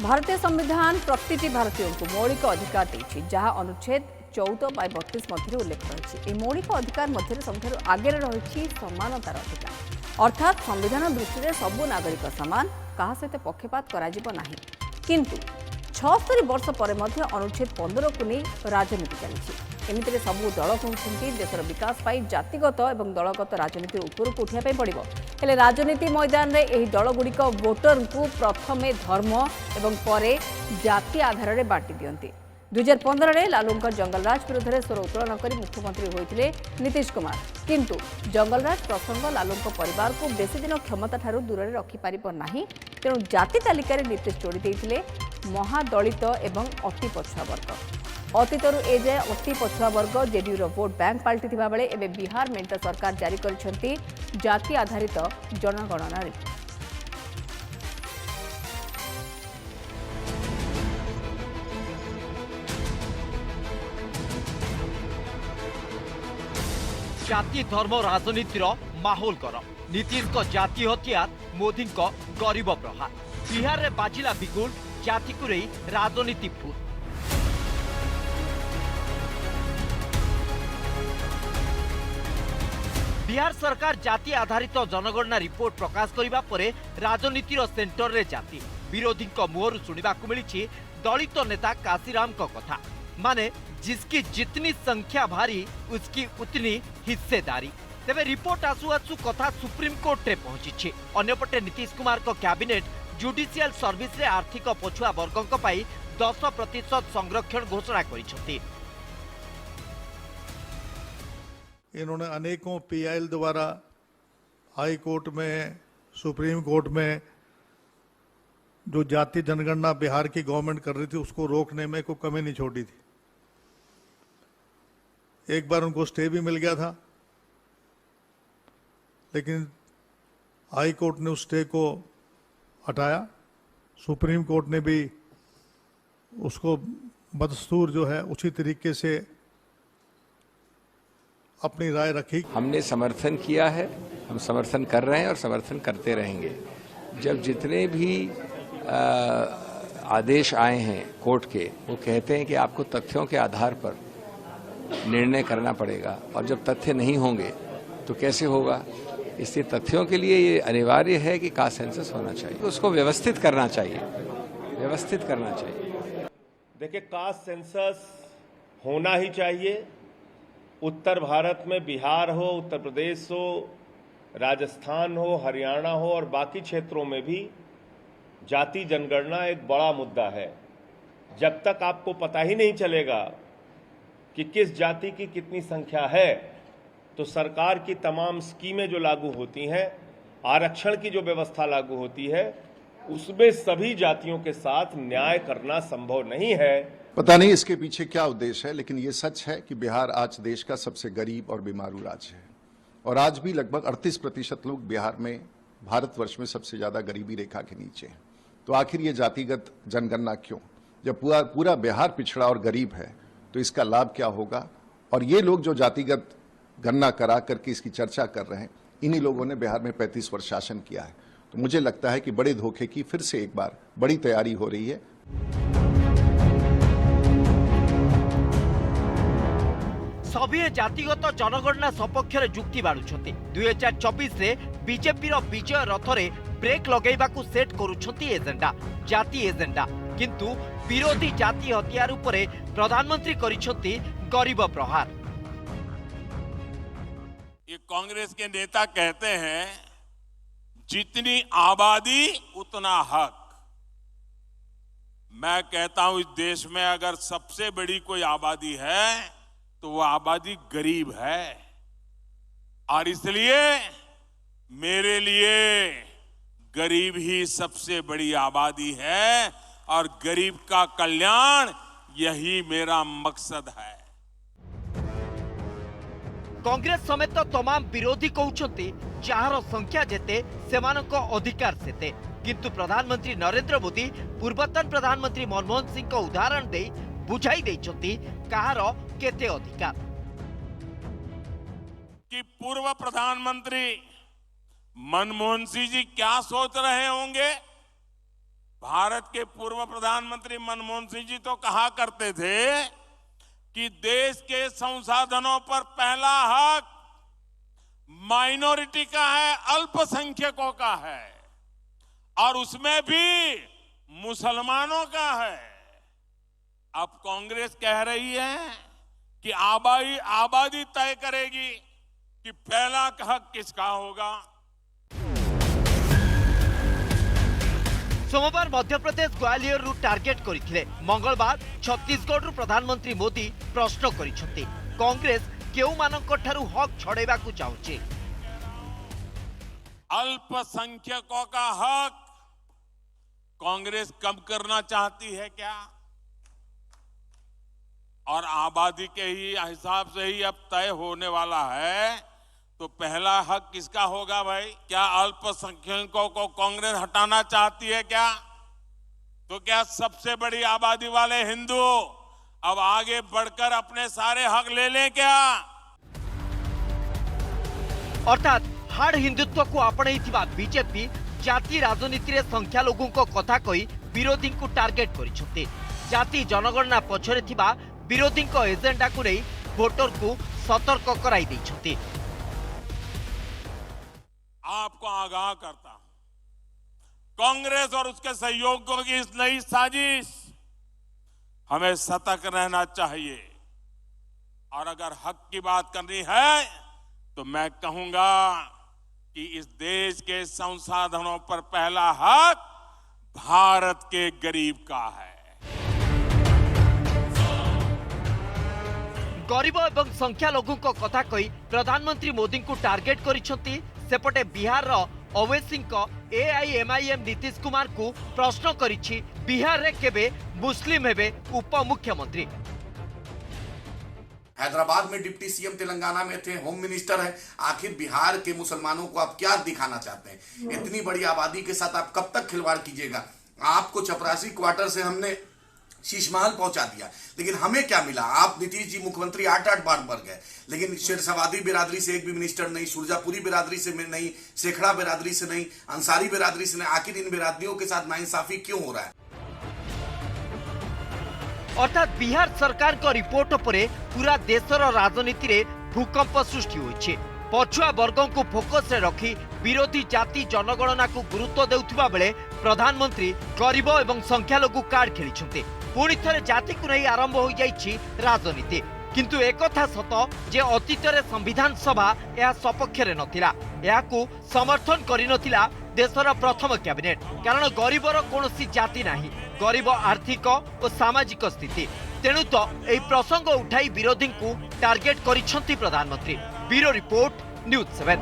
भारतीय संविधान प्रति भारतीय को मौलिक अधिकार देछि जहां अनुच्छेद 14 बाय 32 मध्य उल्लेख रही मौलिक अधिकार मध्य सबुठ आगे रही समानतार अधिकार अर्थात संविधान दृष्टि सबु नागरिक सामान क्या सहित पक्षपात करा किंतु 76 वर्ष पर अनुच्छेद 15 को नहीं राजनीति चली एमती सबू दल कहते देशर विकास पाई जातिगत और दलगत राजनीति उपरକୁ उठाई पड़ो हेले राजनीति मैदान में यह दलगुड़िक वोटर को प्रथमे धर्म और पर जाति आधार में बांटी दियंती 2015 में लालूंकर जंगलराज विरोध में स्वर उत्तोलन कर मुख्यमंत्री होते नीतीश कुमार किंतु जंगलराज प्रसंग लालूंक परिवार को बेसी दिन क्षमता ठारू दूर रखिपार नहीं तेणु जाति तालिकार नीतीश जोड़ी देते महादलित एवं अति पछुआ वर्ग अतीतरू एजाए अति पछुआ वर्ग जेडीयू भोट बैंक पलटि बेले एवं बिहार मेंट सरकार जारी कर जाति आधारित जनगणना रिपोर्ट। जाति धर्म राजनीतिर माहौल गरम नीतीश को जाति हथियार मोदी को गरीब प्रहार बिहार में बाजिला बिगुल जाति को रही राजनीति फूल बिहार सरकार जाति आधारित जनगणना रिपोर्ट प्रकाश करने पर राजनीतिर सेंटर रे जाति विरोधी मुहर शुणा मिली दलित नेता काशीराम को कथा माने जिसकी जितनी संख्या भारी उसकी उतनी हिस्सेदारी तेरे रिपोर्ट आसु आसु कथा सुप्रीम कोर्ट रे पहुंची अन्यपटे नीतीश कुमार को कैबिनेट जुडिशियल सर्विस रे आर्थिक पछुआ वर्गों पाई 10% संरक्षण घोषणा करिसेंती। इन्होंने अनेकों पीआईएल द्वारा हाई कोर्ट में सुप्रीम कोर्ट में जो जाति जनगणना बिहार की गवर्नमेंट कर रही थी उसको रोकने में कोई कमी नहीं छोड़ी थी। एक बार उनको स्टे भी मिल गया था लेकिन हाई कोर्ट ने उस स्टे को हटाया। सुप्रीम कोर्ट ने भी उसको बदस्तूर जो है उसी तरीके से अपनी राय रखी। हमने समर्थन किया है, हम समर्थन कर रहे हैं और समर्थन करते रहेंगे। जब जितने भी आदेश आए हैं कोर्ट के वो कहते हैं कि आपको तथ्यों के आधार पर निर्णय करना पड़ेगा और जब तथ्य नहीं होंगे तो कैसे होगा। इसलिए तथ्यों के लिए ये अनिवार्य है कि कास्ट सेंसस होना चाहिए, उसको व्यवस्थित करना चाहिए, व्यवस्थित करना चाहिए। देखिए कास्ट सेंसस होना ही चाहिए। उत्तर भारत में बिहार हो, उत्तर प्रदेश हो, राजस्थान हो, हरियाणा हो और बाकी क्षेत्रों में भी जाति जनगणना एक बड़ा मुद्दा है। जब तक आपको पता ही नहीं चलेगा कि किस जाति की कितनी संख्या है तो सरकार की तमाम स्कीमें जो लागू होती हैं, आरक्षण की जो व्यवस्था लागू होती है, उसमें सभी जातियों के साथ न्याय करना संभव नहीं है। पता नहीं इसके पीछे क्या उद्देश्य है, लेकिन ये सच है कि बिहार आज देश का सबसे गरीब और बीमारू राज्य है और आज भी लगभग 38% लोग बिहार में भारतवर्ष में सबसे ज्यादा गरीबी रेखा के नीचे हैं। तो आखिर ये जातिगत जनगणना क्यों? जब पूरा बिहार पिछड़ा और गरीब है तो इसका लाभ क्या होगा? और ये लोग जो जातिगत गणना करा करके इसकी चर्चा कर रहे हैं, इन्हीं लोगों ने बिहार में 35 वर्ष शासन किया है। तो मुझे लगता है कि बड़े धोखे की फिर से एक बार बड़ी तैयारी हो रही है। सभी जातिगत जनगणना सपक्ष जुक्ति बाढ़ुंट 2024 रे बीजेपी विजय रथरे ब्रेक लगेबाकू सेट करुछंती एजेंडा जाति एजेंडा किंतु विरोधी जाति हथियार उपरे प्रधानमंत्री करिछंती गरीब प्रहार। ये कांग्रेस के नेता कहते हैं जितनी आबादी उतना हक। मैं कहता हूं इस देश में अगर सबसे बड़ी कोई आबादी है तो वो आबादी गरीब है और इसलिए मेरे लिए गरीब ही सबसे बड़ी आबादी है और गरीब का कल्याण यही मेरा मकसद है। कांग्रेस समेत तमाम विरोधी कहउछंती जार संख्या जेते सेमानक अधिकार सेते किंतु प्रधानमंत्री नरेंद्र मोदी पूर्वतन प्रधानमंत्री मनमोहन सिंह को उदाहरण दे बुझाई देछंती कहार केते अधिकार। कि पूर्व प्रधानमंत्री मनमोहन सिंह जी क्या सोच रहे होंगे भारत के पूर्व प्रधानमंत्री मनमोहन सिंह जी तो कहा करते थे कि देश के संसाधनों पर पहला हक माइनॉरिटी का है, अल्पसंख्यकों का है, और उसमें भी मुसलमानों का है। अब कांग्रेस कह रही है कि आबादी तय करेगी कि पहला हक किसका होगा। सोमवार मध्यप्रदेश ग्वालियर रु टार्गेट करथिले, मंगलवार छत्तीसगढ़ रु प्रधानमंत्री मोदी प्रश्न करिसथि कांग्रेस केउ मानक ठारू हक छड़ेबा को चाहूचे। अल्पसंख्यकों का हक कांग्रेस कम करना चाहती है क्या? और आबादी के ही हिसाब से ही अब तय होने वाला है, तो पहला हक किसका होगा भाई? क्या अल्पसंख्यकों को कांग्रेस हटाना चाहती है क्या? तो क्या सबसे बड़ी आबादी वाले हिंदू अब आगे बढ़कर अपने सारे हक ले लें क्या? अर्थात हाड़ हिंदुत्व को आपणैथिबा बीजेपी जाति राजनीति रे संख्या लोगों को कथा कही विरोधी को टार्गेट करिसथि। जाति जनगणना पछरे थिबा विरोधी को एजेंडा को नहीं वोटर को सतर्क कराई दैछथि। आपको आगाह करता हूं, कांग्रेस और उसके सहयोगियों की इस नई साजिश, हमें सतर्क रहना चाहिए। और अगर हक की बात करनी है तो मैं कहूंगा कि इस देश के संसाधनों पर पहला हक भारत के गरीब का है। गरीब एवं संख्या लोगों को कथा कही प्रधानमंत्री मोदी को टार्गेट करिसथि। सेपटे बिहार ओवैसी एआईएमआईएम नीतीश कुमार को प्रश्न करिछि बिहार रे केबे मुस्लिम हेबे उप मुख्यमंत्री। हैदराबाद में डिप्टी सीएम, तेलंगाना में थे, होम मिनिस्टर है। आखिर बिहार के मुसलमानों को आप क्या दिखाना चाहते हैं? इतनी बड़ी आबादी के साथ आप कब तक खिलवाड़ कीजिएगा? आपको चपरासी क्वार्टर से हमने शीश महल पहुंचा दिया, लेकिन हमें क्या मिला? आप नीतीश जी मुख्यमंत्री 8-8 बार मर गए, लेकिन शेरसवादी बिरादरी से एक भी मिनिस्टर नहीं, सुरजापुरी बिरादरी से नहीं, शेखड़ा बिरादरी से नहीं, अंसारी बिरादरी से नहीं। आखिर इन बिरादरियों के साथ नाइंसाफी क्यों हो रहा है? अर्थात बिहार सरकार को रिपोर्ट पर पूरा देशर राजनीति रे भूकंप सृष्टि होइछे। पछुआ वर्गों को फोकस रे रखी विरोधी जाति जनगणना को गुरुत्व देउथिबा बेले प्रधानमंत्री गरीब एवं संख्या लघु कार्ड खेलिछन्ते। पुणी थरे जाति को नहीं आरंभ हो जाइछि राजनीति। किंतु एकथा सत जे अतीत रे संविधान सभा यह सपक्ष रे नथिला, याकू समर्थन करि नथिला देशर प्रथम कैबिनेट। कारण गरीबर कोनोसी जाति नाही, गरीब आर्थिक और सामाजिक स्थिति। तेणु तो यह प्रसंग उठाई विरोधी को टार्गेट करिसन्ति प्रधानमंत्री। Bureau report, news 7।